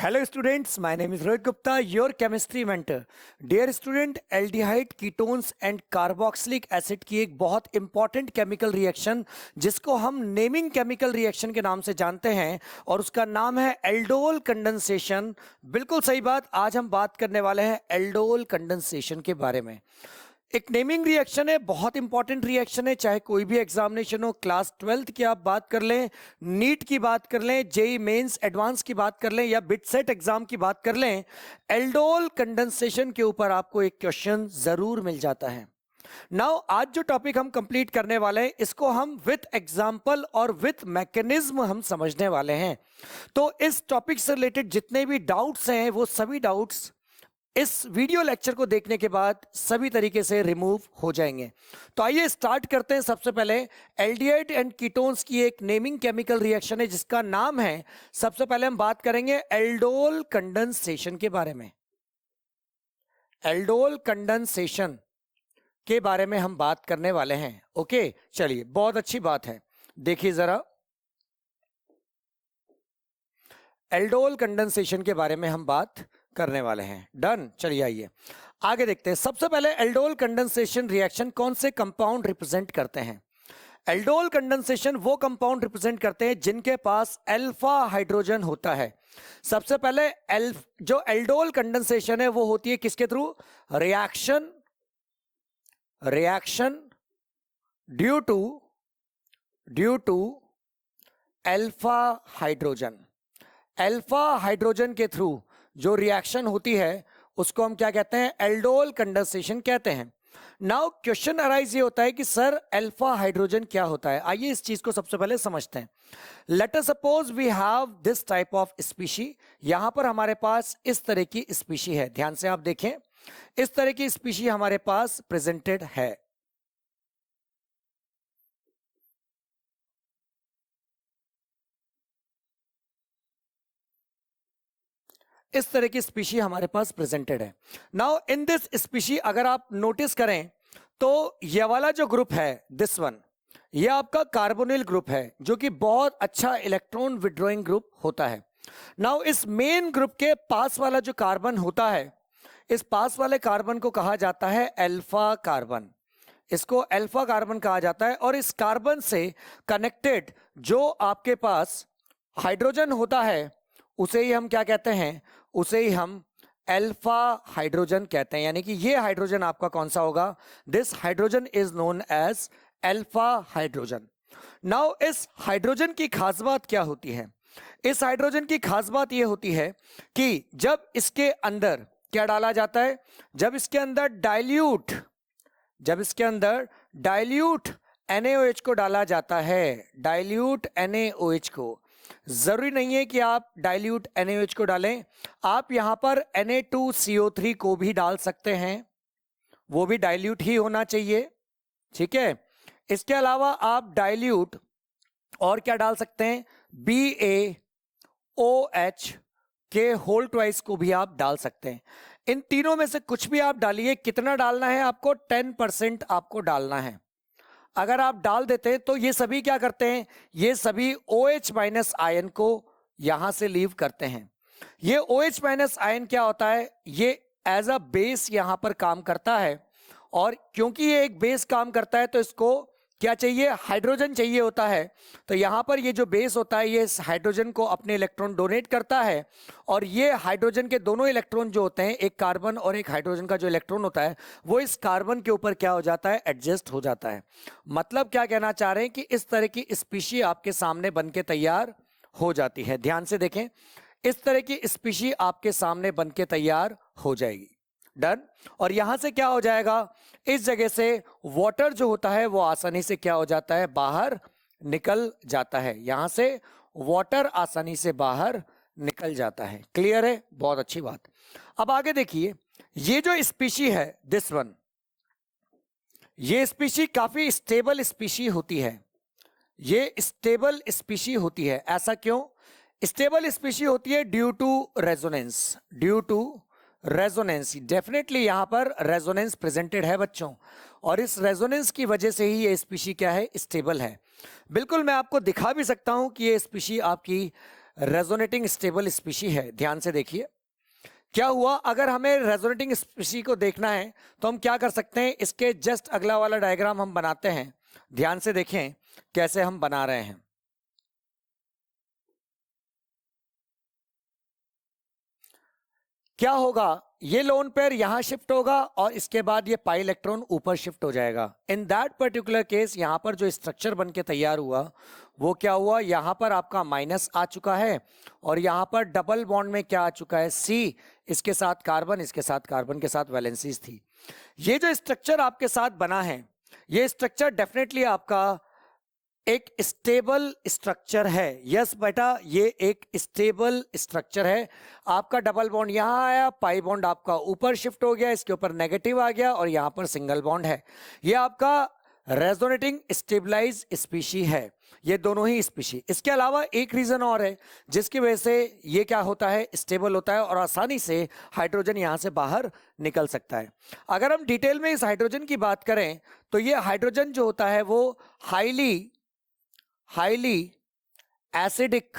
Hello students, my name is Rohit Gupta, your chemistry mentor. Dear student, aldehyde ketones and carboxylic acid की एक बहुत important chemical reaction जिसको हम naming chemical reaction के नाम से जानते हैं और उसका नाम है एल्डोल कंडेंसेशन। बिल्कुल सही बात, आज हम बात करने वाले हैं एल्डोल कंडेंसेशन के बारे में। एक नेमिंग रिएक्शन है, बहुत इंपॉर्टेंट रिएक्शन है, चाहे कोई भी एग्जामिनेशन हो, क्लास 12th की आप बात कर लें, नीट की बात कर लें, जेई मेंस एडवांस की बात कर लें या बिटसेट एग्जाम की बात कर लें, एल्डोल कंडेंसेशन के ऊपर आपको एक क्वेश्चन जरूर मिल जाता है। नाउ आज जो टॉपिक हम कंप्लीट करने वाले हैं इसको हम विथ एग्जाम्पल और विथ मैकेनिज्म हम समझने वाले हैं। तो इस टॉपिक से रिलेटेड जितने भी डाउट्स हैं वो सभी डाउट्स इस वीडियो लेक्चर को देखने के बाद सभी तरीके से रिमूव हो जाएंगे। तो आइए स्टार्ट करते हैं। सबसे पहले एल्डिहाइड एंड कीटोन्स की एक नेमिंग केमिकल रिएक्शन है जिसका नाम है, सबसे पहले हम बात करेंगे एल्डोल कंडेंसेशन के बारे में। एल्डोल कंडेंसेशन के बारे में हम बात करने वाले हैं। ओके, चलिए, बहुत अच्छी बात है। देखिए जरा, एल्डोल कंडेंसेशन के बारे में हम बात करने वाले हैं। डन, चलिए आइए आगे देखते हैं। सबसे पहले एल्डोल कंडेंसेशन रिएक्शन कौन से कंपाउंड रिप्रेजेंट करते हैं? एल्डोल कंडेंसेशन वो कंपाउंड रिप्रेजेंट करते हैं जिनके पास अल्फा हाइड्रोजन होता है। सबसे पहले जो एल्डोल कंडेंसेशन है वो होती है किसके through? Reaction due to alpha hydrogen. Alpha hydrogen के थ्रू जो रिएक्शन होती है उसको हम क्या कहते हैं? एल्डोल कंडेंसेशन कहते हैं। नाउ क्वेश्चन अराइज ये होता है कि सर अल्फा हाइड्रोजन क्या होता है? आइए इस चीज को सबसे पहले समझते हैं। Let us suppose we have this type of species. यहां पर हमारे पास इस तरह की स्पीशी है, ध्यान से आप देखें, इस तरह की स्पीशी हमारे पास प्रेजेंटेड है। इस तरह की स्पीशी हमारे पास प्रेजेंटेड है। नाउ इन दिस स्पीशी अगर आप नोटिस करें तो ये वाला जो ग्रुप है, दिस वन, ये आपका कार्बोनिल ग्रुप है जो कि बहुत अच्छा इलेक्ट्रॉन विड्रॉइंग ग्रुप होता है। नाउ इस मेन ग्रुप के पास वाला जो कार्बन होता है, इस पास वाले कार्बन को कहा जाता है अल्फा कार्बन। इसको अल्फा कार्बन कहा जाता है। और इस कार्बन से कनेक्टेड जो आपके पास हाइड्रोजन होता है उसे ही हम क्या कहते हैं? उसे ही हम अल्फा हाइड्रोजन कहते हैं। यानी कि ये हाइड्रोजन आपका कौन सा होगा? This hydrogen is known as alpha hydrogen. Now इस हाइड्रोजन की खास बात क्या होती है? इस हाइड्रोजन की खास बात ये होती है कि जब इसके अंदर क्या डाला जाता है? जब इसके अंदर डाइल्यूट NaOH को डाला जाता है, डाइल्यूट NaOH को, जरूरी नहीं है कि आप डाइल्यूट NaOH को डालें, आप यहां पर Na2CO3 को भी डाल सकते हैं, वो भी डाइल्यूट ही होना चाहिए, ठीक है। इसके अलावा आप डाइल्यूट और क्या डाल सकते हैं? BaOH के होल ट्वाइस को भी आप डाल सकते हैं। इन तीनों में से कुछ भी आप डालिए। कितना डालना है आपको? 10% आपको डालना है। अगर आप डाल देते हैं तो ये सभी क्या करते हैं? ये सभी OH- आयन को यहां से लीव करते हैं। ये OH- आयन क्या होता है? ये एज अ बेस यहां पर काम करता है। और क्योंकि ये एक बेस काम करता है तो इसको क्या चाहिए? हाइड्रोजन चाहिए होता है। तो यहां पर ये जो बेस होता है ये इस हाइड्रोजन को अपने इलेक्ट्रॉन डोनेट करता है। और ये हाइड्रोजन के दोनों इलेक्ट्रॉन जो होते हैं, एक कार्बन और एक हाइड्रोजन का जो इलेक्ट्रॉन होता है, वो इस कार्बन के ऊपर क्या हो जाता है? एडजस्ट हो जाता है। मतलब क्या कहना चाह रहे हैं कि इस तरह की स्पीशी आपके सामने बनके तैयार हो जाती है। ध्यान से देखें, इस तरह की स्पीशी आपके सामने बनके तैयार हो जाएगी। डन। और यहां से क्या हो जाएगा? इस जगह से वाटर जो होता है वो आसानी से क्या हो जाता है? बाहर निकल जाता है। यहां से वाटर आसानी से बाहर निकल जाता है। क्लियर है? बहुत अच्छी बात। अब आगे देखिए, ये जो स्पीशी है, दिस वन, ये स्पीशी काफी स्टेबल स्पीशी होती है। ये स्टेबल स्पीशी होती है। ऐसा क्यों स्टेबल स्पीशी होती है? Due to resonance. डेफिनेटली यहां पर रेजोनेंस प्रेजेंटेड है बच्चों, और इस रेजोनेंस की वजह से ही ये स्पीशी क्या है? स्टेबल है। बिल्कुल मैं आपको दिखा भी सकता हूं कि ये स्पीशी आपकी रेजोनेटिंग स्टेबल स्पीशी है। ध्यान से देखिए क्या हुआ, अगर हमें रेजोनेटिंग स्पीशी को देखना है तो हम क्या कर सकते हैं, इसके जस्ट अगला वाला डायग्राम हम बनाते हैं। ध्यान से देखें कैसे हम बना रहे हैं। क्या होगा, ये लोन पेयर यहां शिफ्ट होगा और इसके बाद ये पाई इलेक्ट्रॉन ऊपर शिफ्ट हो जाएगा। इन दैट पर्टिकुलर केस यहां पर जो स्ट्रक्चर बन के तैयार हुआ वो क्या हुआ, यहां पर आपका माइनस आ चुका है और यहां पर डबल बॉन्ड में क्या आ चुका है, सी, इसके साथ कार्बन, इसके साथ कार्बन के साथ वैलेंसीज थी। ये जो स्ट्रक्चर आपके साथ बना है ये स्ट्रक्चर डेफिनेटली आपका एक स्टेबल स्ट्रक्चर है। यस बेटा, ये एक स्टेबल स्ट्रक्चर है। आपका डबल बॉन्ड यहां आया, पाई बॉन्ड आपका ऊपर शिफ्ट हो गया, इसके ऊपर नेगेटिव आ गया और यहां पर सिंगल बॉन्ड है। ये आपका रेजोनेटिंग स्टेबलाइज स्पीशी है, ये दोनों ही स्पीशी। इसके अलावा एक रीजन और है जिसकी वजह से ये क्या होता है, स्टेबल होता है और आसानी से हाइड्रोजन यहां से बाहर निकल सकता है। अगर हम डिटेल में इस हाइड्रोजन की बात करें तो ये हाइड्रोजन जो होता है वो हाईली एसिडिक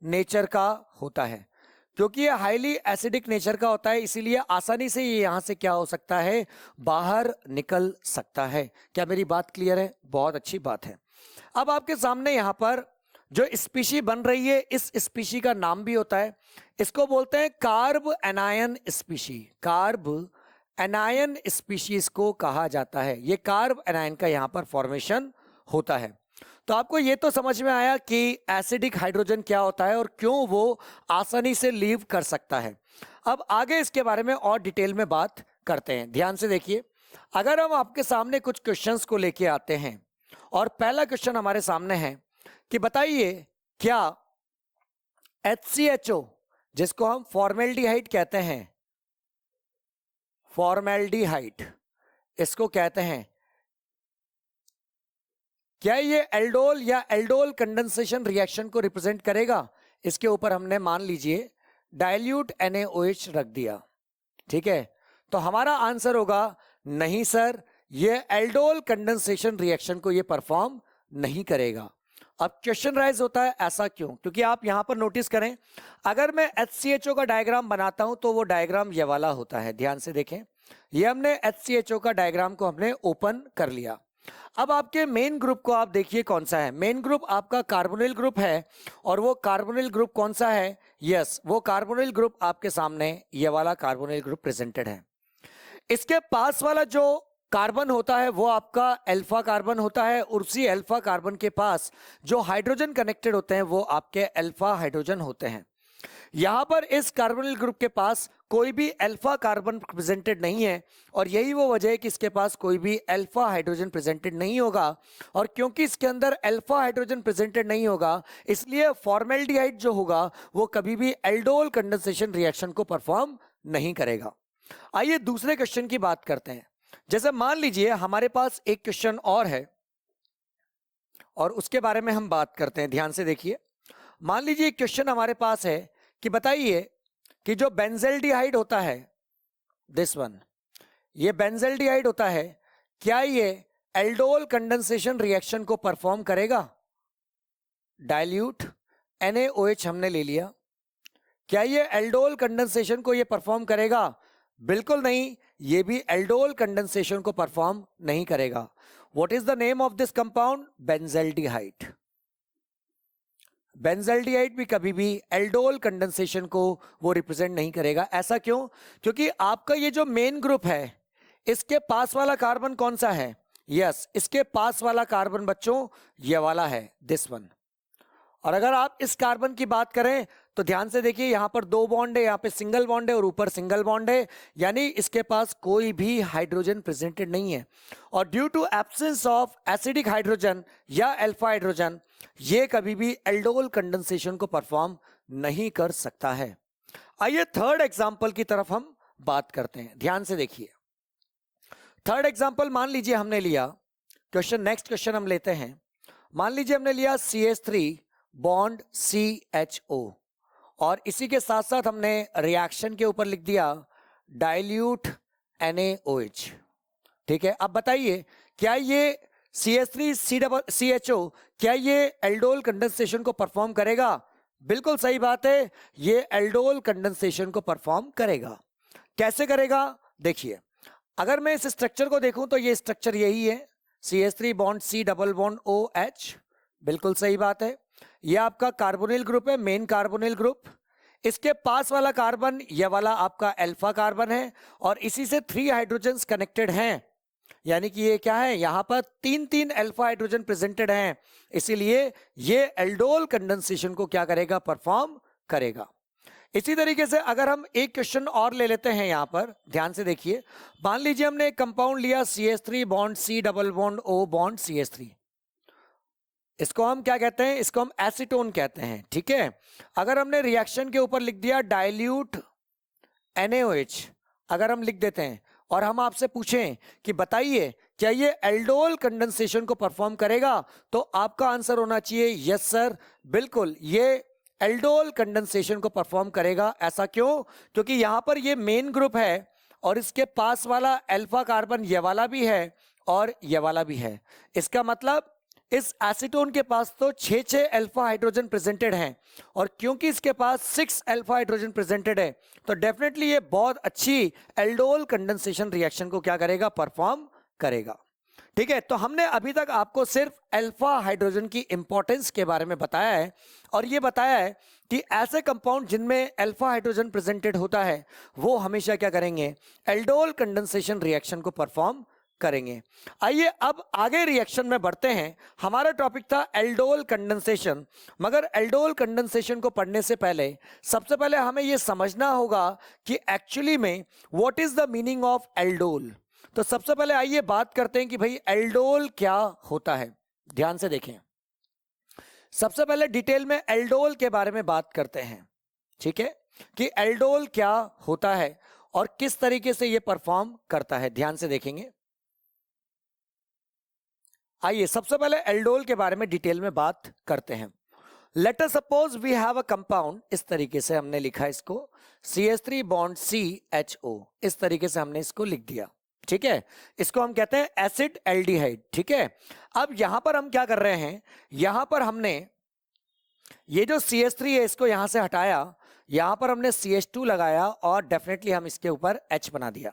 नेचर का होता है। क्योंकि ये हाईली एसिडिक नेचर का होता है इसीलिए आसानी से ये यहां से क्या हो सकता है, बाहर निकल सकता है। क्या मेरी बात क्लियर है? बहुत अच्छी बात है। अब आपके सामने यहां पर जो स्पीशी बन रही है इस स्पीशी का नाम भी होता है, इसको बोलते हैं carb anion species. Carb anion species को कहा जाता है। ये कार्ब एनायन का यहां पर फॉर्मेशन होता है। तो आपको ये तो समझ में आया कि एसिडिक हाइड्रोजन क्या होता है और क्यों वो आसानी से लीव कर सकता है। अब आगे इसके बारे में और डिटेल में बात करते हैं। ध्यान से देखिए, अगर हम आपके सामने कुछ क्वेश्चंस को लेके आते हैं और पहला क्वेश्चन हमारे सामने है कि बताइए क्या HCHO जिसको हम फॉर्मेल्डिहाइड कहते हैं, फॉर्मेल्डिहाइड इसको कहते हैं, क्या ये एल्डोल या एल्डोल कंडेंसेशन रिएक्शन को रिप्रेजेंट करेगा? इसके ऊपर हमने मान लीजिए डाइल्यूट NaOH रख दिया, ठीक है। तो हमारा आंसर होगा नहीं सर, ये एल्डोल कंडेंसेशन रिएक्शन को ये परफॉर्म नहीं करेगा। अब क्वेश्चन राइज होता है ऐसा क्यों? क्योंकि आप यहां पर नोटिस करें, अगर मैं HCHO का डायग्राम बनाता हूं तो वो डायग्राम ये वाला होता है। ध्यान से देखें, ये हमने HCHO का डायग्राम को हमने ओपन कर लिया। अब आपके मेन ग्रुप को आप देखिए कौन सा है। मेन ग्रुप आपका कार्बोनिल ग्रुप है और वो कार्बोनिल ग्रुप कौन सा है? यस, वो कार्बोनिल ग्रुप आपके सामने ये वाला कार्बोनिल ग्रुप प्रेजेंटेड है। इसके पास वाला जो कार्बन होता है वो आपका अल्फा कार्बन होता है और उसी अल्फा कार्बन के पास जो हाइड्रोजन कनेक्टेड होते हैं वो आपके अल्फा हाइड्रोजन होते हैं। यहां पर इस कार्बोनिल ग्रुप के पास कोई भी अल्फा कार्बन प्रेजेंटेड नहीं है और यही वो वजह है कि इसके पास कोई भी अल्फा हाइड्रोजन प्रेजेंटेड नहीं होगा। और क्योंकि इसके अंदर अल्फा हाइड्रोजन प्रेजेंटेड नहीं होगा इसलिए फॉर्मेल्डिहाइड जो होगा वो कभी भी एल्डोल कंडेंसेशन रिएक्शन को परफॉर्म नहीं करेगा। आइए दूसरे क्वेश्चन की बात करते हैं। जैसे मान लीजिए हमारे पास एक क्वेश्चन और है और उसके बारे में हम बात करते हैं। ध्यान से देखिए, मान लीजिए एक क्वेश्चन हमारे पास है कि बताइए कि जो बेंजल्डिहाइड होता है, दिस वन, ये बेंजल्डिहाइड होता है, क्या ये एल्डोल कंडेंसेशन रिएक्शन को परफॉर्म करेगा? डाइल्यूट NaOH हमने ले लिया, क्या ये एल्डोल कंडेंसेशन को ये परफॉर्म करेगा? बिल्कुल नहीं, ये भी एल्डोल कंडेंसेशन को परफॉर्म नहीं करेगा। What is the name of this compound? Benzaldehyde. Benzaldehyde भी कभी भी एल्डोल कंडेंसेशन को वो रिप्रेजेंट नहीं करेगा। ऐसा क्यों? क्योंकि आपका ये जो मेन ग्रुप है इसके पास वाला कार्बन कौन सा है? यस, इसके पास वाला कार्बन बच्चों ये वाला है, दिस वन। और अगर आप इस कार्बन की बात करें तो ध्यान से देखिए, यहां पर दो बॉन्ड है, यहां पे सिंगल बॉन्ड है और ऊपर सिंगल बॉन्ड है, यानी इसके पास कोई भी हाइड्रोजन प्रेजेंटेड नहीं है। और due to absence of acidic hydrogen या अल्फा हाइड्रोजन ये कभी भी एल्डोल कंडेंसेशन को परफॉर्म नहीं कर सकता है। आइए थर्ड एग्जांपल की तरफ हम बात करते हैं। ध्यान से देखिए, थर्ड एग्जांपल मान लीजिए हमने लिया, नेक्स्ट क्वेश्चन हम लेते हैं। मान लीजिए हमने लिया CH3 बॉन्ड CHO और इसी के साथ साथ हमने रिएक्शन के ऊपर लिख दिया डाइल्यूट NaOH, ठीक है। अब बताइए क्या ये CH3CHO, क्या ये एल्डोल कंडेंसेशन को परफॉर्म करेगा? बिल्कुल सही बात है, ये एल्डोल कंडेंसेशन को परफॉर्म करेगा। कैसे करेगा? देखिए, अगर मैं इस स्ट्रक्चर को देखूं तो ये स्ट्रक्चर यही है, CH3 bond C double bond OH, बिल्कुल सही बात है। ये आपका कार्बोनिल ग्रुप है, मेन कार्बोनिल ग्रुप। इसके पास वाला कार्बन, ये वाला आपका अल्फा कार्बन है, और इसी से 3 हाइड्रोजन्स कनेक्टेड हैं, यानी कि ये क्या है, यहां पर 3 अल्फा हाइड्रोजन प्रेजेंटेड हैं, इसीलिए ये एल्डोल कंडेंसेशन को क्या करेगा, परफॉर्म करेगा। इसी तरीके से अगर हम एक क्वेश्चन और ले लेते हैं, यहां पर ध्यान से देखिए, मान लीजिए हमने एक कंपाउंड लिया CH3 bond C double bond O bond CH3, इसको हम क्या कहते हैं, इसको हम एसीटोन कहते हैं, ठीक है। अगर हमने रिएक्शन के ऊपर लिख दिया डाइल्यूट NaOH, अगर हम लिख देते हैं और हम आपसे पूछें कि बताइए क्या ये एल्डोल कंडेंसेशन को परफॉर्म करेगा, तो आपका आंसर होना चाहिए यस सर, बिल्कुल ये एल्डोल कंडेंसेशन को परफॉर्म करेगा। ऐसा क्यों? क्योंकि यहां पर ये मेन ग्रुप है और इसके पास वाला अल्फा कार्बन ये वाला भी है और ये वाला भी है। इसका मतलब इस एसीटोन के पास तो 6 अल्फा हाइड्रोजन प्रेजेंटेड हैं, और क्योंकि इसके पास 6 अल्फा हाइड्रोजन प्रेजेंटेड है, तो डेफिनेटली ये बहुत अच्छी एल्डोल कंडेंसेशन रिएक्शन को क्या करेगा, परफॉर्म करेगा। ठीक है, तो हमने अभी तक आपको सिर्फ अल्फा हाइड्रोजन की इंपॉर्टेंस के बारे में बताया है, और ये बताया है कि ऐसे कंपाउंड जिनमें अल्फा हाइड्रोजन प्रेजेंटेड होता है वो हमेशा क्या करेंगे, एल्डोल कंडेंसेशन रिएक्शन को परफॉर्म करेंगे। आइए अब आगे रिएक्शन में बढ़ते हैं। हमारा टॉपिक था एल्डोल कंडेंसेशन, मगर एल्डोल कंडेंसेशन को पढ़ने से पहले सबसे पहले हमें यह समझना होगा कि एक्चुअली में what is the meaning of aldol. तो सबसे पहले आइए बात करते हैं कि भाई एल्डोल क्या होता है। ध्यान से देखें, सबसे पहले डिटेल में एल्डोल के बारे में बात करते हैं, ठीक है, कि एल्डोल क्या होता है और किस तरीके से यह परफॉर्म करता है। ध्यान से देखेंगे, आइए सबसे पहले एल्डोल के बारे में डिटेल में बात करते हैं। Let us suppose we have a compound, इस तरीके से हमने लिखा इसको CH3 बॉन्ड CHO, इस तरीके से हमने इसको लिख दिया, ठीक है। इसको हम कहते हैं एसिड एल्डिहाइड, ठीक है। अब यहां पर हम क्या कर रहे हैं, यहां पर हमने ये जो CH3 है इसको यहां से हटाया, यहां पर हमने CH2 लगाया और डेफिनेटली हम इसके ऊपर H बना दिया।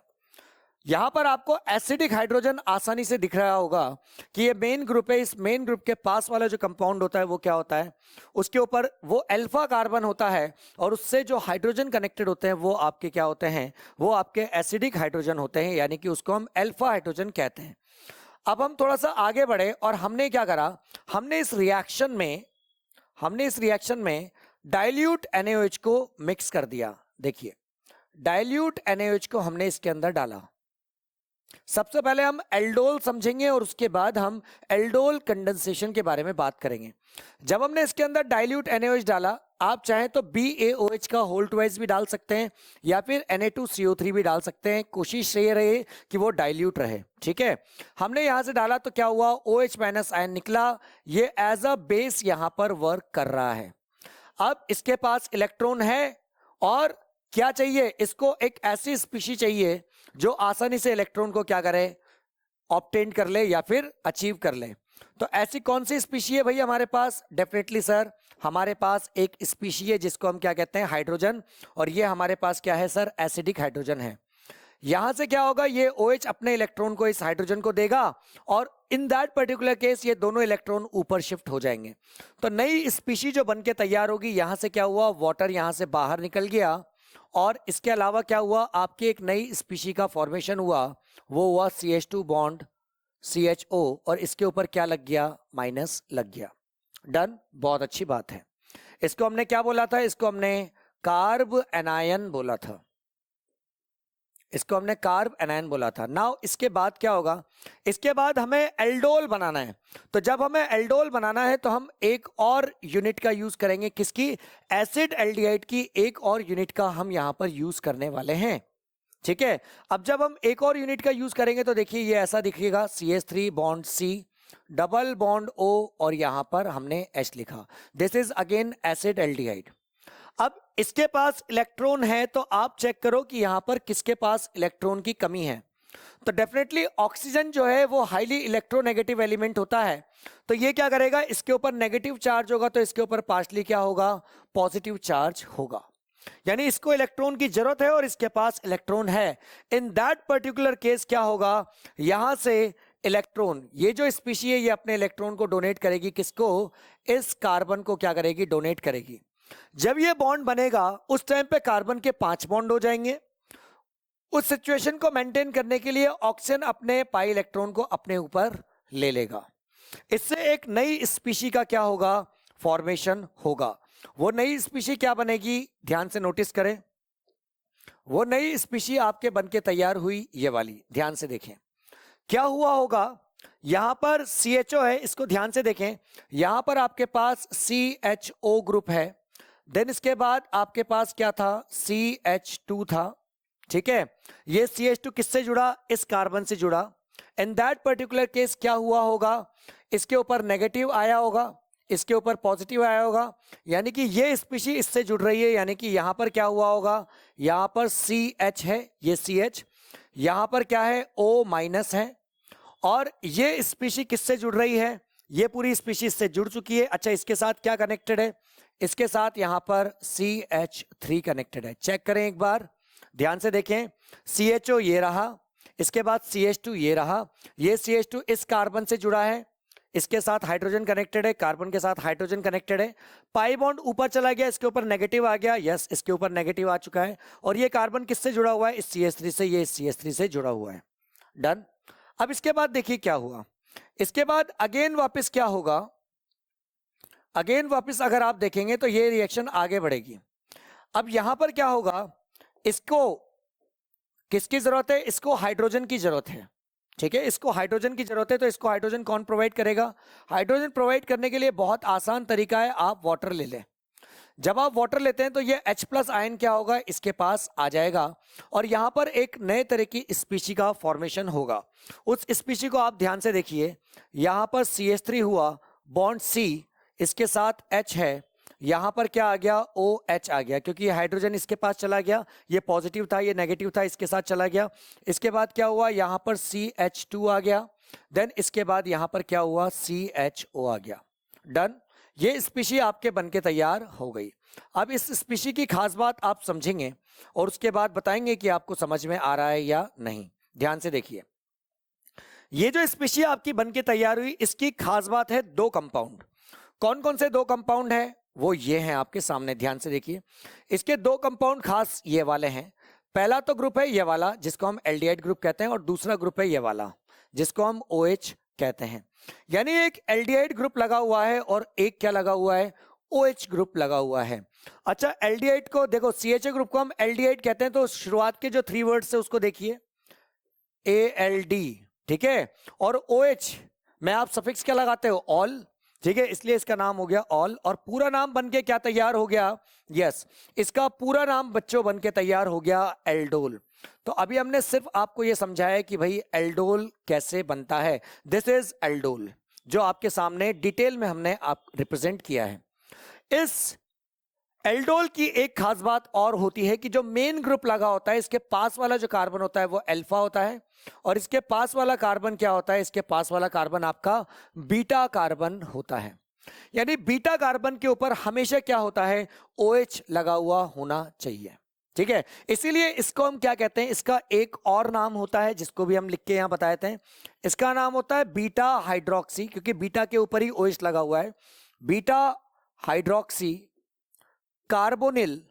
यहां पर आपको एसिडिक हाइड्रोजन आसानी से दिख रहा होगा कि ये मेन ग्रुप है, इस मेन ग्रुप के पास वाला जो कंपाउंड होता है वो क्या होता है, उसके ऊपर वो अल्फा कार्बन होता है, और उससे जो हाइड्रोजन कनेक्टेड होते हैं वो आपके क्या होते हैं, वो आपके एसिडिक हाइड्रोजन होते हैं, यानी कि उसको हम अल्फा हाइड्रोजन कहते हैं। अब हम थोड़ा सा आगे बढ़े और हमने क्या करा, हमने इस रिएक्शन में डाइल्यूट NaOH को मिक्स कर दिया। देखिए, डाइल्यूट NaOH को हमने इसके अंदर डाला। सबसे पहले हम एल्डोल समझेंगे और उसके बाद हम एल्डोल कंडेंसेशन के बारे में बात करेंगे। जब हमने इसके अंदर डाइल्यूट NaOH डाला, आप चाहें तो BaOH का होल ट्वाइस भी डाल सकते हैं या फिर Na2CO3 भी डाल सकते हैं, कोशिश ये रहे कि वो डाइल्यूट रहे, ठीक है। हमने यहां से डाला तो क्या हुआ, OH माइनस आयन निकला, ये एज अ बेस यहां पर वर्क कर रहा है। अब इसके पास इलेक्ट्रॉन है और क्या चाहिए, इसको एक ऐसी स्पीशी चाहिए जो आसानी से इलेक्ट्रॉन को क्या करे, ऑब्टेन कर ले या फिर अचीव कर ले। तो ऐसी कौन सी स्पीशी है भाई हमारे पास, डेफिनेटली सर हमारे पास एक स्पीशी है जिसको हम क्या कहते हैं, हाइड्रोजन, और ये हमारे पास क्या है सर, एसिडिक हाइड्रोजन है। यहां से क्या होगा, ये OH अपने इलेक्ट्रॉन को इस हाइड्रोजन को देगा और इन दैट पर्टिकुलर केस ये दोनों इलेक्ट्रॉन ऊपर शिफ्ट हो जाएंगे। तो नई स्पीशी जो बनके तैयार होगी, यहां से क्या हुआ, वाटर यहां से बाहर निकल गया, और इसके अलावा क्या हुआ, आपकी एक नई स्पीशी का फॉर्मेशन हुआ, वो हुआ CH2 बॉन्ड CHO, और इसके ऊपर क्या लग गया, माइनस लग गया। डन, बहुत अच्छी बात है। इसको हमने क्या बोला था, इसको हमने कार्ब एनायन बोला था, इसको हमने कार्ब एनायन बोला था। नाउ इसके बाद क्या होगा, इसके बाद हमें एल्डोल बनाना है। तो जब हमें एल्डोल बनाना है तो हम एक और यूनिट का यूज करेंगे, किसकी, एसिड एल्डिहाइड की एक और यूनिट का हम यहां पर यूज करने वाले हैं, ठीक है। अब जब हम एक और यूनिट का यूज करेंगे तो देखिए ये ऐसा दिखेगा, CH3 bond C double bond O, और यहां पर हमने H लिखा, this is again acid aldehyde. अब इसके पास इलेक्ट्रॉन है तो आप चेक करो कि यहां पर किसके पास इलेक्ट्रॉन की कमी है। तो डेफिनेटली ऑक्सीजन जो है वो हाईली इलेक्ट्रोनेगेटिव एलिमेंट होता है, तो ये क्या करेगा, इसके ऊपर नेगेटिव चार्ज होगा तो इसके ऊपर पार्शली क्या होगा, पॉजिटिव चार्ज होगा। यानी इसको इलेक्ट्रॉन की जरूरत है और इसके पास इलेक्ट्रॉन है। इन दैट पर्टिकुलर केस क्या होगा, यहां से इलेक्ट्रॉन, ये जो स्पीशी है ये अपने इलेक्ट्रॉन को डोनेट करेगी, किसको, इस कार्बन को क्या करेगी, डोनेट करेगी। जब ये बॉन्ड बनेगा उस टाइम पे कार्बन के 5 बॉन्ड हो जाएंगे। उस सिचुएशन को मेंटेन करने के लिए ऑक्सीजन अपने पाई इलेक्ट्रॉन को अपने ऊपर ले लेगा। इससे एक नई स्पीशी का क्या होगा, फॉर्मेशन होगा। वो नई स्पीशी क्या बनेगी, ध्यान से नोटिस करें, वो नई स्पीशी आपके बनके तैयार हुई ये वाली, ध्यान से देखें क्या हुआ होगा। यहां पर CHO है, इसको ध्यान से देखें, यहां पर आपके पास CHO ग्रुप है, देन इसके बाद आपके पास क्या था, CH2 था, ठीक है। ये CH2 किससे जुड़ा, इस कार्बन से जुड़ा। इन दैट पर्टिकुलर केस क्या हुआ होगा, इसके ऊपर नेगेटिव आया होगा, इसके ऊपर पॉजिटिव आया होगा, यानी कि ये स्पीशी इससे जुड़ रही है, यानी कि यहां पर क्या हुआ होगा, यहां पर CH है, ये CH, यहां पर क्या है, O- है, और ये स्पीशी किससे जुड़ रही है, ये पूरी स्पीशी इससे जुड़ चुकी है। अच्छा, इसके साथ क्या कनेक्टेड है, इसके साथ यहां पर CH3 कनेक्टेड है। चेक करें एक बार, ध्यान से देखें, CHO ये रहा, इसके बाद CH2 ये रहा, ये CH2 इस कार्बन से जुड़ा है, इसके साथ हाइड्रोजन कनेक्टेड है, कार्बन के साथ हाइड्रोजन कनेक्टेड है, पाई बॉन्ड ऊपर चला गया, इसके ऊपर नेगेटिव आ गया, यस इसके ऊपर नेगेटिव आ चुका है, और ये कार्बन किससे जुड़ा हुआ है, इस CH3 से, ये इस CH3 से जुड़ा हुआ है। डन। अब इसके बाद देखिए क्या हुआ, इसके बाद अगेन वापस क्या होगा, अगेन वापस अगर आप देखेंगे तो ये रिएक्शन आगे बढ़ेगी। अब यहां पर क्या होगा, इसको किसकी जरूरत है, इसको हाइड्रोजन की जरूरत है, ठीक है, इसको हाइड्रोजन की जरूरत है, तो इसको हाइड्रोजन कौन प्रोवाइड करेगा, हाइड्रोजन प्रोवाइड करने के लिए बहुत आसान तरीका है, आप वाटर ले लें। जब आप वाटर लेते हैं तो ये H+ आयन क्या होगा, इसके पास आ जाएगा, और यहां पर एक नए तरह की स्पीशी का फॉर्मेशन होगा। उस स्पीशी को आप ध्यान से देखिए, यहां पर CH3 हुआ, बॉन्ड C, इसके साथ H है, यहां पर क्या आ गया, OH आ गया, क्योंकि ये हाइड्रोजन इसके पास चला गया, ये पॉजिटिव था, ये नेगेटिव था, इसके साथ चला गया। इसके बाद क्या हुआ, यहां पर CH2 आ गया, देन इसके बाद यहां पर क्या हुआ, CHO आ गया। डन। ये स्पीशी आपके बनके तैयार हो गई। अब इस स्पीशी की खास बात आप समझेंगे और उसके बाद बताएंगे कि आपको समझ में आ रहा है या नहीं। ध्यान से देखिए, ये जो स्पीशी आपकी बनके तैयार हुई, इसकी खास बात है 2 कंपाउंड। कौन कौन से 2 कंपाउंड है, वो ये हैं आपके सामने, ध्यान से देखिए। इसके 2 कंपाउंड खास ये वाले हैं। पहला तो ग्रुप है ये वाला, जिसको हम एल्डिहाइड ग्रुप कहते हैं, और दूसरा ग्रुप है ये वाला, जिसको हम OH कहते हैं। यानी एक एल्डिहाइड ग्रुप लगा हुआ है और एक क्या लगा हुआ है, OH ग्रुप लगा हुआ है। अच्छा, एल्डिहाइड को देखो, CHA ग्रुप को हम एल्डिहाइड कहते हैं, तो शुरुआत के जो 3 वर्ड्स है उसको देखिए, ALD, ठीक है, और OH में आप सफिक्स क्या लगाते हो, ऑल, ठीक है, इसलिए इसका नाम हो गया ऑल, और पूरा नाम बनके क्या तैयार हो गया, यस, इसका पूरा नाम बच्चों बनके तैयार हो गया एल्डोल। तो अभी हमने सिर्फ आपको यह समझाया कि भाई एल्डोल कैसे बनता है, दिस इज एल्डोल, जो आपके सामने डिटेल में हमने आप रिप्रेजेंट किया है। इस एल्डोल की एक खास बात और होती है कि जो मेन ग्रुप लगा होता है, इसके पास वाला जो कार्बन होता है वो अल्फा होता है, और इसके पास वाला कार्बन क्या होता है, इसके पास वाला कार्बन आपका बीटा कार्बन होता है। यानी बीटा कार्बन के ऊपर हमेशा क्या होता है, OH लगा हुआ होना चाहिए, ठीक है। इसीलिए इसको हम क्या कहते हैं, इसका एक और नाम होता है जिसको भी हम लिख के यहां बताए थे, इसका नाम होता है बीटा हाइड्रोक्सी, क्योंकि बीटा के ऊपर ही OH लगा हुआ है। Beta hydroxy carbonyl,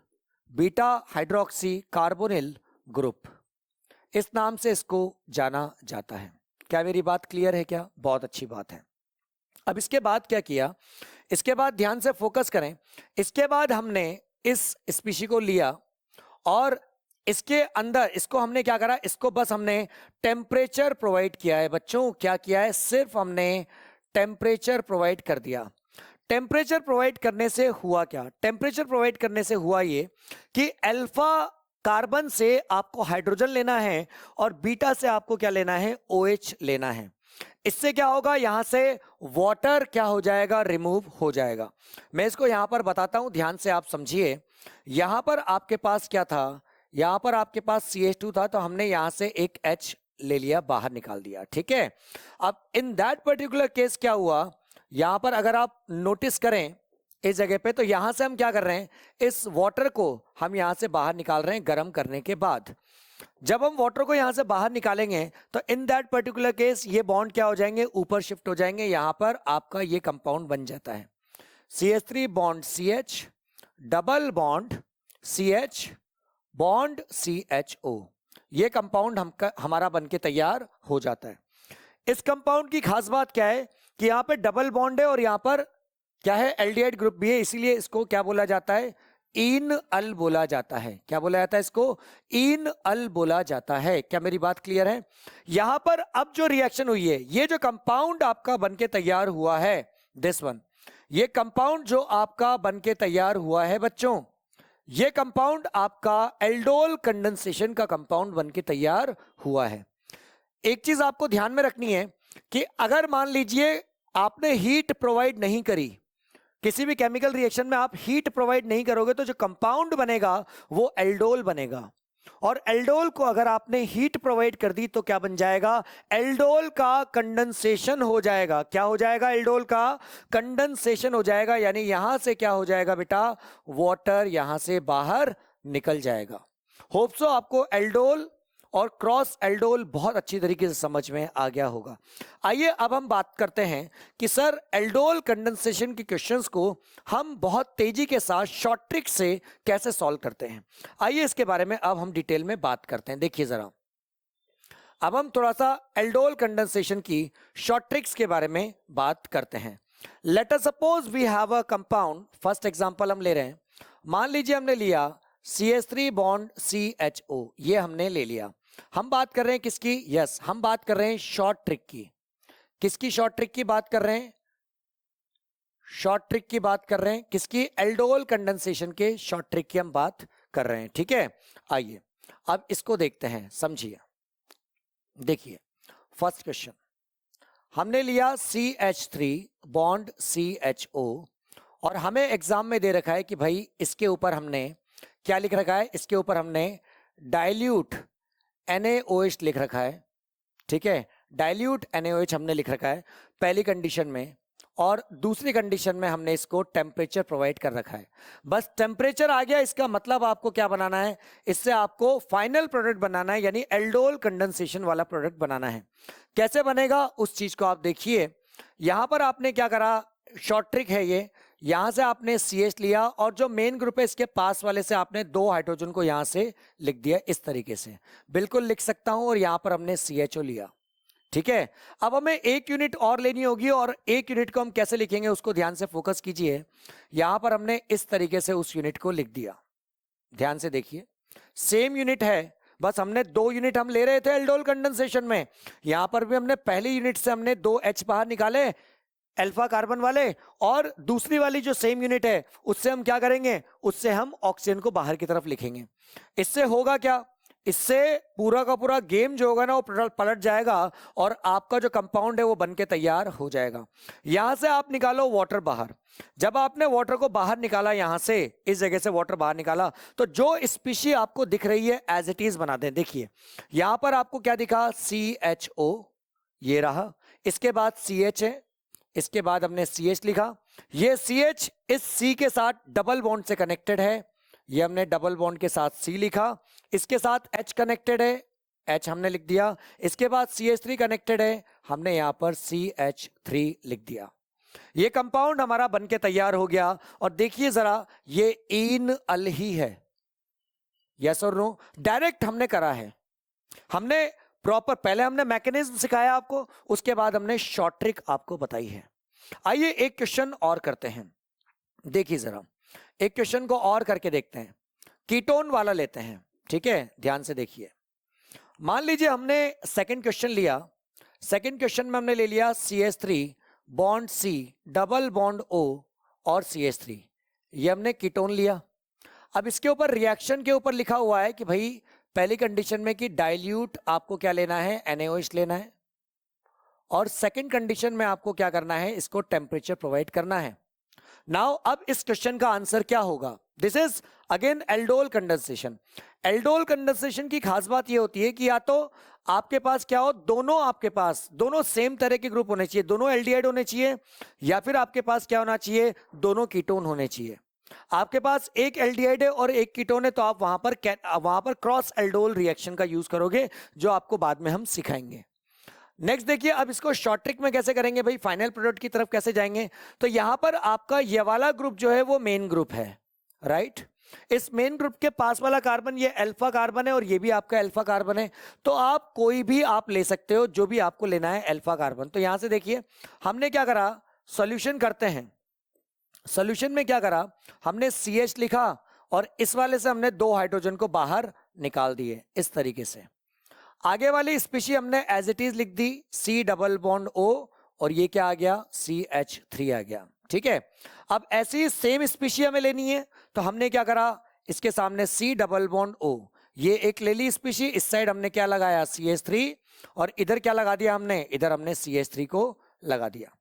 beta hydroxy carbonyl group, इस नाम से इसको जाना जाता है। क्या मेरी बात क्लियर है क्या? बहुत अच्छी बात है। अब इसके बाद क्या किया, इसके बाद ध्यान से फोकस करें, इसके बाद हमने इस स्पीशी को लिया और इसके अंदर इसको हमने क्या करा, इसको बस हमने टेम्परेचर प्रोवाइड किया है बच्चों। क्या किया है, सिर्फ हमने टेम्परेचर प्रोवाइड कर दिया। टेम्परेचर प्रोवाइड करने से हुआ क्या, टेम्परेचर प्रोवाइड करने से हुआ ये कि अल्फा कार्बन से आपको हाइड्रोजन लेना है और बीटा से आपको क्या लेना है, OH लेना है। इससे क्या होगा, यहां से वाटर क्या हो जाएगा, रिमूव हो जाएगा। मैं इसको यहां पर बताता हूं, ध्यान से आप समझिए। यहां पर आपके पास क्या था, यहां पर आपके पास CH2 था, तो हमने यहां से एक H ले लिया, बाहर निकाल दिया, ठीक है। अब इन दैट पर्टिकुलर केस क्या हुआ, यहां पर अगर आप नोटिस करें इस जगह पे, तो यहां से हम क्या कर रहे हैं, इस वाटर को हम यहां से बाहर निकाल रहे हैं गर्म करने के बाद। जब हम वाटर को यहां से बाहर निकालेंगे तो इन दैट पर्टिकुलर केस ये बॉन्ड क्या हो जाएंगे, ऊपर शिफ्ट हो जाएंगे, यहां पर आपका ये कंपाउंड बन जाता है CH3 bond CH, double bond CH, bond CHO। ये कंपाउंड हमारा बनके तैयार हो जाता है। इस कंपाउंड की खास बात क्या है कि यहां पे डबल बॉन्ड है और यहां पर क्या है, एल्डिहाइड ग्रुप भी है, इसीलिए इसको क्या बोला जाता है, इन अल बोला जाता है। क्या बोला जाता है इसको, इन अल बोला जाता है। क्या मेरी बात क्लियर है? यहां पर अब जो रिएक्शन हुई है, ये जो कंपाउंड आपका बनके तैयार हुआ है, दिस वन, ये कंपाउंड जो आपका बनके तैयार हुआ है बच्चों, ये कंपाउंड आपका एल्डोल कंडेंसेशन का कंपाउंड बनके तैयार हुआ है। एक चीज आपको ध्यान में रखनी है कि अगर मान लीजिए आपने हीट प्रोवाइड नहीं करी, किसी भी केमिकल रिएक्शन में आप हीट प्रोवाइड नहीं करोगे, तो जो कंपाउंड बनेगा वो एल्डोल बनेगा। और एल्डोल को अगर आपने हीट प्रोवाइड कर दी तो क्या बन जाएगा, एल्डोल का कंडेंसेशन हो जाएगा। क्या हो जाएगा, एल्डोल का कंडेंसेशन हो जाएगा, यानी यहां से क्या हो जाएगा बेटा, वाटर यहां से बाहर निकल जाएगा। होप सो आपको एल्डोल और क्रॉस एल्डोल बहुत अच्छी तरीके से समझ में आ गया होगा। आइए अब हम बात करते हैं कि सर एल्डोल कंडेंसेशन के क्वेश्चंस को हम बहुत तेजी के साथ शॉर्ट ट्रिक से कैसे सॉल्व करते हैं। आइए इसके बारे में अब हम डिटेल में बात करते हैं। देखिए जरा, अब हम थोड़ा सा एल्डोल कंडेंसेशन की शॉर्ट ट्रिक्स के बारे में बात करते हैं। Let us suppose we have a compound, first example हम ले रहे हैं, मान लीजिए हमने लिया CH3 बॉन्ड CHO, ये हमने ले लिया। हम बात कर रहे हैं किसकी, यस हम बात कर रहे हैं शॉर्ट ट्रिक की। किसकी शॉर्ट ट्रिक की बात कर रहे हैं, शॉर्ट ट्रिक की बात कर रहे हैं, किसकी, एल्डोल कंडेंसेशन के शॉर्ट ट्रिक की हम बात कर रहे हैं, ठीक है। आइए अब इसको देखते हैं, समझिए। देखिए फर्स्ट क्वेश्चन, हमने लिया CH3 बॉन्ड CHO और हमें एग्जाम में दे रखा है कि भाई इसके ऊपर हमने क्या लिख रखा है, इसके ऊपर हमने डाइल्यूट NaOH लिख रखा है, ठीक है। डाइल्यूट NaOH हमने लिख रखा है पहली कंडीशन में, और दूसरी कंडीशन में हमने इसको टेम्परेचर प्रोवाइड कर रखा है। बस टेम्परेचर आ गया, इसका मतलब आपको क्या बनाना है, इससे आपको फाइनल प्रोडक्ट बनाना है, यानी एल्डोल कंडेंसेशन वाला प्रोडक्ट बनाना है। कैसे बनेगा उस चीज को आप देखिए। यहां पर आपने क्या करा, शॉर्ट ट्रिक है ये, यहां से आपने CH लिया और जो मेन ग्रुप है इसके पास वाले से आपने 2 हाइड्रोजन को यहां से लिख दिया, इस तरीके से बिल्कुल लिख सकता हूं, और यहां पर हमने CHO लिया, ठीक है। अब हमें एक यूनिट और लेनी होगी, और एक यूनिट को हम कैसे लिखेंगे उसको ध्यान से फोकस कीजिए। यहां पर हमने इस तरीके से उस यूनिट को लिख दिया, ध्यान से देखिए, सेम यूनिट है, बस हमने 2 यूनिट हम ले रहे थे एल्डोल कंडेंसेशन में। यहां पर भी हमने पहली यूनिट से हमने 2 H बाहर निकाले अल्फा कार्बन वाले, और दूसरी वाली जो सेम यूनिट है उससे हम क्या करेंगे, उससे हम ऑक्सीजन को बाहर की तरफ लिखेंगे। इससे होगा क्या, इससे पूरा का पूरा गेम जो होगा ना वो पलट जाएगा और आपका जो कंपाउंड है वो बनके तैयार हो जाएगा। यहां से आप निकालो वाटर बाहर। जब आपने वाटर को बाहर निकाला, यहां से इस जगह से वाटर बाहर निकाला, तो जो स्पीशी आपको दिख रही है एज इट इज बना दें। देखिए यहां पर आपको क्या दिखा, CHO ये रहा, इसके बाद CH है, इसके बाद हमने CH लिखा, ये CH इस C के साथ डबल बॉन्ड से कनेक्टेड है, ये हमने डबल बॉन्ड के साथ C लिखा, इसके साथ H कनेक्टेड है, H हमने लिख दिया, इसके बाद CH3 कनेक्टेड है, हमने यहां पर CH3 लिख दिया। ये कंपाउंड हमारा बनके तैयार हो गया। और देखिए जरा, ये इन अल ही है, यस और नो, डायरेक्ट हमने करा है, हमने प्रॉपर, पहले हमने मैकेनिज्म सिखाया आपको, उसके बाद हमने शॉर्ट ट्रिक आपको बताई है। आइए एक क्वेश्चन और करते हैं, देखिए जरा एक क्वेश्चन को और करके देखते हैं, कीटोन वाला लेते हैं, ठीक है। ध्यान से देखिए, मान लीजिए हमने सेकंड क्वेश्चन लिया, सेकंड क्वेश्चन में हमने ले लिया CH3 bond C double bond O और CH3, ये हमने कीटोन लिया। अब इसके ऊपर रिएक्शन के ऊपर लिखा हुआ है कि भाई पहली कंडीशन में कि डाइल्यूट आपको क्या लेना है, NaOH लेना है, और सेकंड कंडीशन में आपको क्या करना है, इसको टेम्परेचर प्रोवाइड करना है। नाउ अब इस क्वेश्चन का आंसर क्या होगा, this is again aldol condensation. Aldol condensation की खास बात ये होती है कि या तो आपके पास क्या हो, दोनों सेम तरह के ग्रुप होने चाहिए, दोनों एल्डिहाइड होने चाहिए, या फिर आपके पास क्या होना चाहिए, दोनों कीटोन होने चाहिए। आपके पास एक एल्डिहाइड है और एक कीटोन है, तो आप वहां पर क्रॉस एल्डोल रिएक्शन का यूज करोगे, जो आपको बाद में हम सिखाएंगे। नेक्स्ट देखिए, अब इसको शॉर्ट ट्रिक में कैसे करेंगे भाई, फाइनल प्रोडक्ट की तरफ कैसे जाएंगे। तो यहां पर आपका ये वाला ग्रुप जो है वो मेन ग्रुप है, राइट। इस मेन ग्रुप के पास वाला कार्बन ये अल्फा कार्बन है और ये भी आपका अल्फा कार्बन है। तो आप कोई भी आप ले सकते हो, जो भी आपको लेना है अल्फा कार्बन। तो यहां से देखिए हमने क्या करा, सॉल्यूशन करते हैं। सॉल्यूशन में क्या करा, हमने CH लिखा और इस वाले से हमने 2 हाइड्रोजन को बाहर निकाल दिए इस तरीके से। आगे वाली स्पीशी हमने एज इट इज लिख दी, C डबल बॉन्ड O, और ये क्या आ गया, CH3 आ गया। ठीक है, अब ऐसी सेम स्पीशी हमें लेनी है, तो हमने क्या करा, इसके सामने C डबल बॉन्ड O, ये एक ले ली स्पीशी, इस साइड हमने क्या लगाया, CH3, और इधर क्या लगा दिया हमने, इधर हमने CH3 को लगा दिया।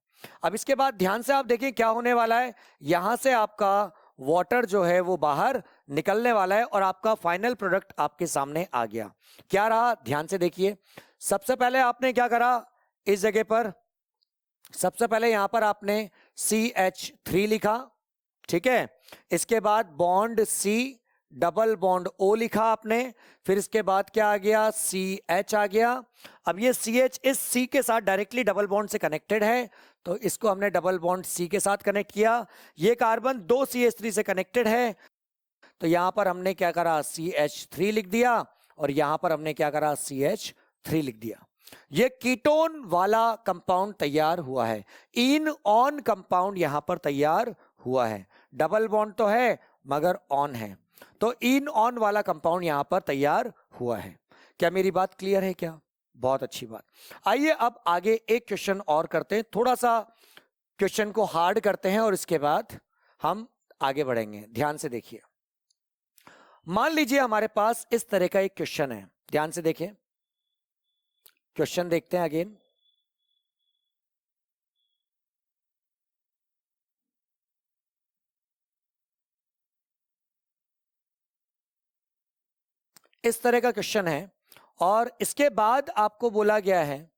अब इसके बाद ध्यान से आप देखिए क्या होने वाला है, यहां से आपका वाटर जो है वो बाहर निकलने वाला है और आपका फाइनल प्रोडक्ट आपके सामने आ गया। क्या रहा, ध्यान से देखिए। सबसे पहले आपने क्या करा, इस जगह पर सबसे पहले यहां पर आपने CH3 लिखा, ठीक है। इसके बाद bond C double bond O लिखा आपने, फिर इसके बाद क्या आ गया, CH आ गया। अब ये CH इस C के साथ डायरेक्टली डबल बॉन्ड से कनेक्टेड है, तो इसको हमने डबल बॉन्ड C के साथ कनेक्ट किया। ये कार्बन 2 CH3 से कनेक्टेड है, तो यहां पर हमने क्या करा, CH3 लिख दिया, और यहां पर हमने क्या करा, CH3 लिख दिया। ये कीटोन वाला कंपाउंड तैयार हुआ है, इन ऑन कंपाउंड यहां पर तैयार हुआ है। डबल बॉन्ड तो है मगर ऑन है, तो इन ऑन वाला कंपाउंड यहां पर तैयार हुआ है। क्या मेरी बात क्लियर है क्या? बहुत अच्छी बात। आइए अब आगे एक क्वेश्चन और करते हैं, थोड़ा सा क्वेश्चन को हार्ड करते हैं और इसके बाद हम आगे बढ़ेंगे। ध्यान से देखिए, मान लीजिए हमारे पास इस तरह का एक क्वेश्चन है, ध्यान से देखिए। क्वेश्चन देखते हैं अगेन। इस तरह का क्वेश्चन है और इसके बाद आपको बोला गया है,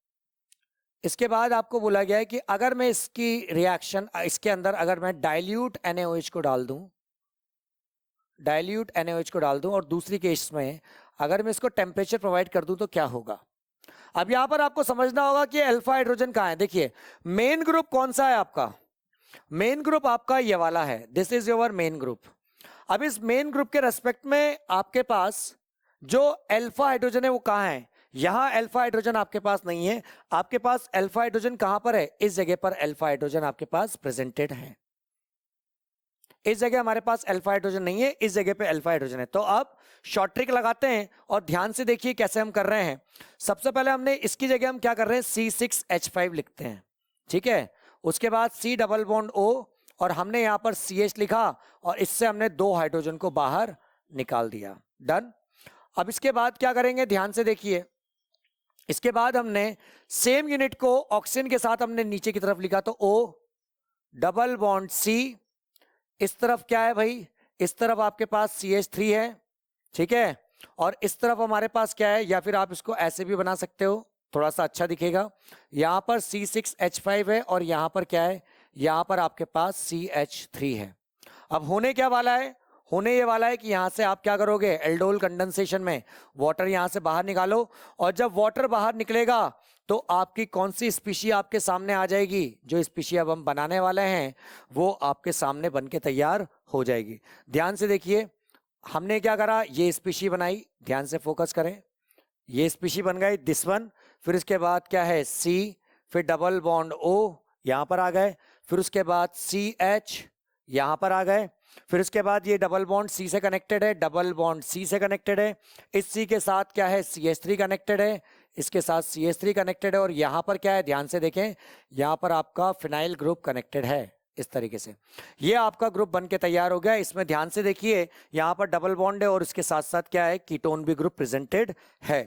कि अगर मैं इसकी रिएक्शन, इसके अंदर अगर मैं डाइल्यूट NaOH को डाल दूं, और दूसरी केस में अगर मैं इसको टेम्परेचर प्रोवाइड कर दूं तो क्या होगा। अब यहां पर आपको समझना होगा कि अल्फा हाइड्रोजन कहां है। देखिए मेन ग्रुप कौन सा है आपका, मेन ग्रुप आपका ये वाला है, this is your main group. अब इस मेन ग्रुप के रेस्पेक्ट में आपके पास जो अल्फा हाइड्रोजन है वो कहां है, यहां अल्फा हाइड्रोजन आपके पास नहीं है। आपके पास अल्फा हाइड्रोजन कहां पर है, इस जगह पर अल्फा हाइड्रोजन आपके पास प्रेजेंटेड है। इस जगह हमारे पास अल्फा हाइड्रोजन नहीं है, इस जगह पे अल्फा हाइड्रोजन है। तो अब शॉर्ट ट्रिक लगाते हैं और ध्यान से देखिए कैसे हम कर रहे हैं। सबसे पहले हमने इसकी जगह हम क्या कर रहे हैं, C6H5 लिखते हैं, ठीक है। उसके बाद C डबल बॉन्ड O, और हमने यहां पर CH लिखा और इससे हमने 2 हाइड्रोजन को बाहर निकाल दिया, डन। अब इसके बाद क्या करेंगे, ध्यान से देखिए। इसके बाद हमने सेम यूनिट को ऑक्सीजन के साथ हमने नीचे की तरफ लिखा, तो O डबल बॉन्ड C, इस तरफ क्या है भाई, इस तरफ आपके पास CH3 है, ठीक है। और इस तरफ हमारे पास क्या है, या फिर आप इसको ऐसे भी बना सकते हो, थोड़ा सा अच्छा दिखेगा। यहां पर C6H5 है और यहां पर क्या है, यहां पर आपके पास CH3 है। अब होने क्या वाला है, होने ये वाला है कि यहां से आप क्या करोगे, एल्डोल कंडेंसेशन में वाटर यहां से बाहर निकालो, और जब वाटर बाहर निकलेगा तो आपकी कौन सी स्पीशी आपके सामने आ जाएगी, जो स्पीशी अब हम बनाने वाले हैं वो आपके सामने बनके तैयार हो जाएगी। ध्यान से देखिए, हमने क्या करा, ये स्पीशी बनाई, ध्यान से फोकस करें, ये स्पीशी बन गई दिस वन। फिर इसके बाद क्या है, C, फिर डबल बॉन्ड O यहां पर आ गए, फिर उसके बाद CH यहां पर आ गए, फिर उसके बाद ये डबल बॉन्ड C से कनेक्टेड है, डबल बॉन्ड C से कनेक्टेड है, इस C के साथ क्या है, CH3 कनेक्टेड है, इसके साथ CH3 कनेक्टेड है, और यहां पर क्या है, ध्यान से देखें, यहां पर आपका फिनाइल ग्रुप कनेक्टेड है। इस तरीके से ये आपका ग्रुप बन के तैयार हो गया। इसमें ध्यान से देखिए, यहां पर डबल बॉन्ड है और इसके साथ साथ क्या है, कीटोन भी ग्रुप प्रेजेंटेड है,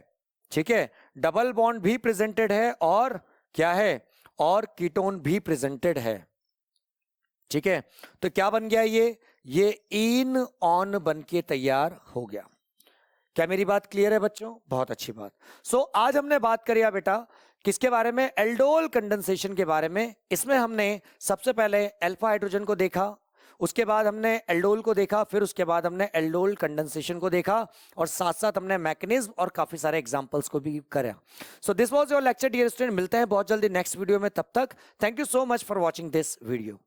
ठीक है। डबल बॉन्ड भी प्रेजेंटेड है और क्या है, और कीटोन भी प्रेजेंटेड है, ठीक है। तो क्या बन गया, ये इन ऑन बन के तैयार हो गया। क्या मेरी बात क्लियर है बच्चों? बहुत अच्छी बात। सो आज हमने बात करी बेटा किसके बारे में? एल्डोल कंडेंसेशन के बारे में। इसमें हमने सबसे पहले अल्फा हाइड्रोजन को देखा, उसके बाद हमने एल्डोल को देखा, फिर उसके बाद हमने एल्डोल कंडेंसेशन को देखा, और साथ साथ हमने मैकेनिज्म और काफी सारे एग्जांपल्स को भी करा। So this was your lecture dear student. मिलते हैं बहुत जल्दी नेक्स्ट वीडियो में, तब तक thank you so much for watching this video.